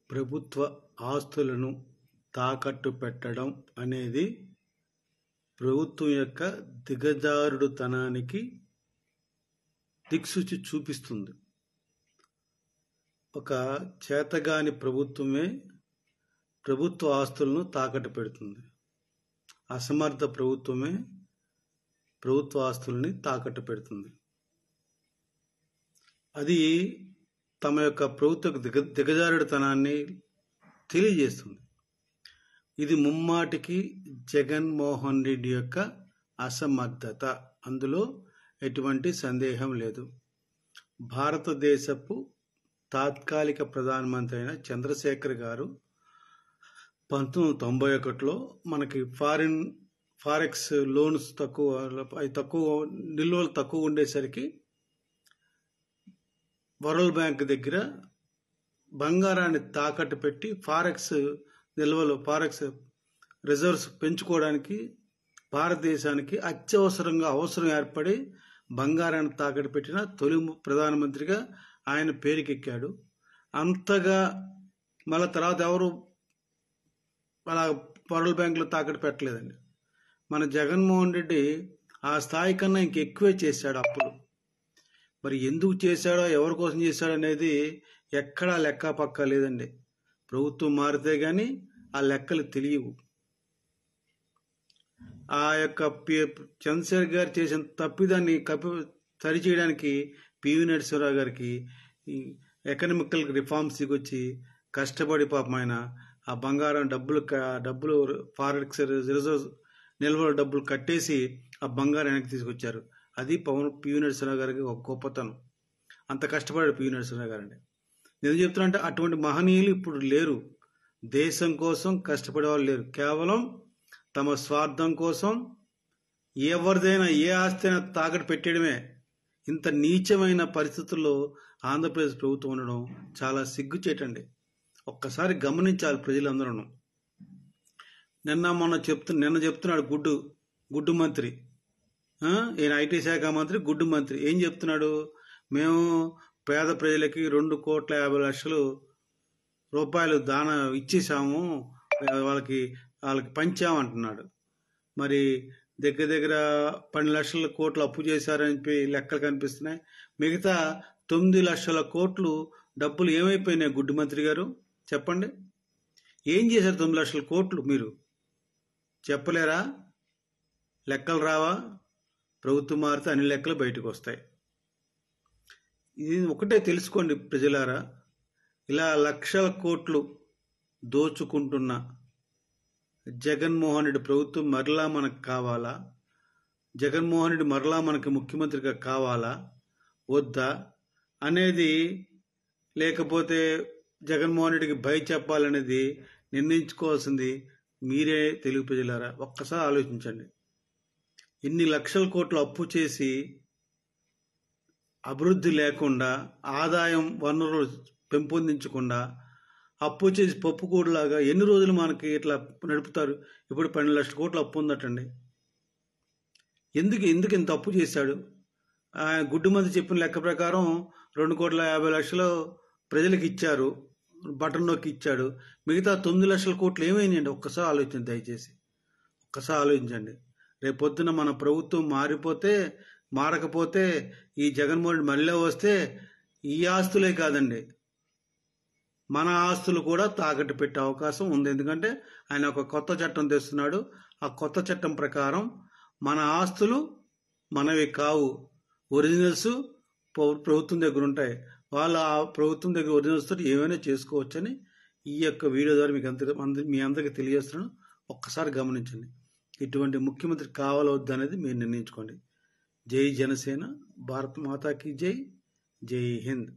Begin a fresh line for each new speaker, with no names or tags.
ప్రభుత్వ ఆస్తులను తాకట్టు పెట్టడం అనేది ప్రభుత్వం యొక్క దిగజారుడుతనానికి దిక్సూచి చూపిస్తుంది. ఒక చేతగాని ప్రభుత్వమే ప్రభుత్వ ఆస్తులను తాకట్టు పెడుతుంది. అసమర్థ ప్రభుత్వమే ప్రభుత్వ ఆస్తుల్ని తాకట్టు పెడుతుంది. అది తమ యొక్క ప్రభుత్వ దిగజారుడుతనాన్ని తెలియజేస్తుంది. ఇది ముమ్మాటికి జగన్మోహన్ రెడ్డి యొక్క అసమర్థత, అందులో ఎటువంటి సందేహం లేదు. భారతదేశపు తాత్కాలిక ప్రధానమంత్రి అయిన చంద్రశేఖర్ గారు 1991లో మనకి ఫారెక్స్ లోన్స్ తక్కువ నిల్వలు తక్కువ ఉండేసరికి వరల్డ్ బ్యాంక్ దగ్గర బంగారాన్ని తాకట్టు పెట్టి ఫారెక్స్ రిజర్వ్స్ పెంచుకోవడానికి భారతదేశానికి అత్యవసరంగా అవసరం ఏర్పడి బంగారాన్ని తాకట్టు పెట్టిన తొలి ప్రధానమంత్రిగా ఆయన పేరుకెక్కాడు. అంతగా మళ్ళీ తర్వాత ఎవరు అలా వరల్డ్ బ్యాంకులో తాకట్టు పెట్టలేదండి. మన జగన్మోహన్ రెడ్డి ఆ స్థాయి కన్నా ఇంకెక్కువే చేశాడు అప్పులు. మరి ఎందుకు చేశాడో, ఎవరి కోసం చేశాడో అనేది ఎక్కడా లెక్క పక్క లేదండి. ప్రభుత్వం మారితే గాని ఆ లెక్కలు తెలియవు. ఆ యొక్క చంద్రశేఖర్ గారు చేసిన తప్పిదాన్ని సరిచేయడానికి పివి నరసింహారావు గారికి ఎకనామికల్ రిఫార్మ్స్ వచ్చి కష్టపడి పాపం ఆయన ఆ బంగారం డబ్బులు ఫారెక్స్ రిజర్వ్స్ నిల్వల డబ్బులు కట్టేసి ఆ బంగారం వెనక్కి తీసుకొచ్చారు. అది పివి నరసింహారావు గారికి ఒక గొప్పతనం. అంత కష్టపడాడు పివి నరసింహారావు గారు అండి. నేను చెప్తున్నా అంటే అటువంటి మహనీయులు ఇప్పుడు లేరు. దేశం కోసం కష్టపడే వాళ్ళు లేరు. కేవలం తమ స్వార్థం కోసం ఎవరిదైనా ఏ ఆస్తి అయినా తాకట్టు పెట్టేయడమే. ఇంత నీచమైన పరిస్థితుల్లో ఆంధ్రప్రదేశ్ ప్రభుత్వం ఉండడం చాలా సిగ్గుచేటండి. ఒక్కసారి గమనించాలి ప్రజలందరూ. నిన్న చెప్తున్నాడు గుడ్డు మంత్రి, ఈయన ఐటీ శాఖ మంత్రి, గుడ్డు మంత్రి ఏం చెప్తున్నాడు? మేము పేద ప్రజలకి 2,50,00,000 రూపాయలు దాన ఇచ్చేసాము, వాళ్ళకి పంచామంటున్నాడు. మరి దగ్గర 10 కోట్ల అప్పు చేశారని చెప్పి లెక్కలు కనిపిస్తున్నాయి. మిగతా 9,00,000 కోట్లు డబ్బులు ఏమైపోయినాయి? గుడ్డు మంత్రి గారు చెప్పండి, ఏం చేశారు 9,00,000 కోట్లు? మీరు చెప్పలేరా? లెక్కలు రావా? ప్రభుత్వం మారితే అన్ని లెక్కలు బయటకు వస్తాయి. ఇది ఒకటే తెలుసుకోండి ప్రజలారా, ఇలా లక్షల కోట్లు దోచుకుంటున్న జగన్మోహన్ రెడ్డి ప్రభుత్వం మరలా మనకు కావాలా? జగన్మోహన్ రెడ్డి మరలా మనకి ముఖ్యమంత్రిగా కావాలా వద్దా అనేది, లేకపోతే జగన్మోహన్ రెడ్డికి భయ చెప్పాలనేది నిర్ణయించుకోవాల్సింది మీరే తెలుగు ప్రజలారా. ఒక్కసారి ఆలోచించండి. ఇన్ని లక్షల కోట్లు అప్పు చేసి అభివృద్ధి లేకుండా, ఆదాయం వనరులు పెంపొందించకుండా, అప్పు చేసి పప్పుకూడులాగా ఎన్ని రోజులు మనకి ఇట్లా నడుపుతారు? ఇప్పుడు 12,00,000 కోట్లు అప్పు ఉందటండి. ఎందుకు ఇంత అప్పు చేశాడు? గుడ్డు మంది చెప్పిన లెక్క ప్రకారం 2,50,00,000 ప్రజలకు ఇచ్చారు, బటన్ నొక్కి ఇచ్చాడు. మిగతా 9,00,000 కోట్లు ఏమైనాయండి? ఒక్కసారి ఆలోచించండి, దయచేసి ఒక్కసారి ఆలోచించండి. రేపొద్దున మన ప్రభుత్వం మారకపోతే ఈ జగన్మోహన్ రెడ్డి మళ్ళీ వస్తే ఈ ఆస్తులే కాదండి, మన ఆస్తులు కూడా తాకట్టు పెట్టే అవకాశం ఉంది. ఎందుకంటే ఆయన ఒక కొత్త చట్టం తెస్తున్నాడు. ఆ కొత్త చట్టం ప్రకారం మన ఆస్తులు మనవి కావు, ఒరిజినల్స్ ప్రభుత్వం దగ్గర ఉంటాయి. వాళ్ళు ఆ ప్రభుత్వం దగ్గర ఒరిజినల్స్ తోటి ఏమైనా చేసుకోవచ్చని ఈ యొక్క వీడియో ద్వారా మీ అందరికీ తెలియజేస్తున్నాను. ఒక్కసారి గమనించండి. ఇటువంటి ముఖ్యమంత్రి కావాలా వద్దా అనేది మీరు నిర్ణయించుకోండి. జై జనసేన, భారత్ మాతాకి జై, జై హింద్.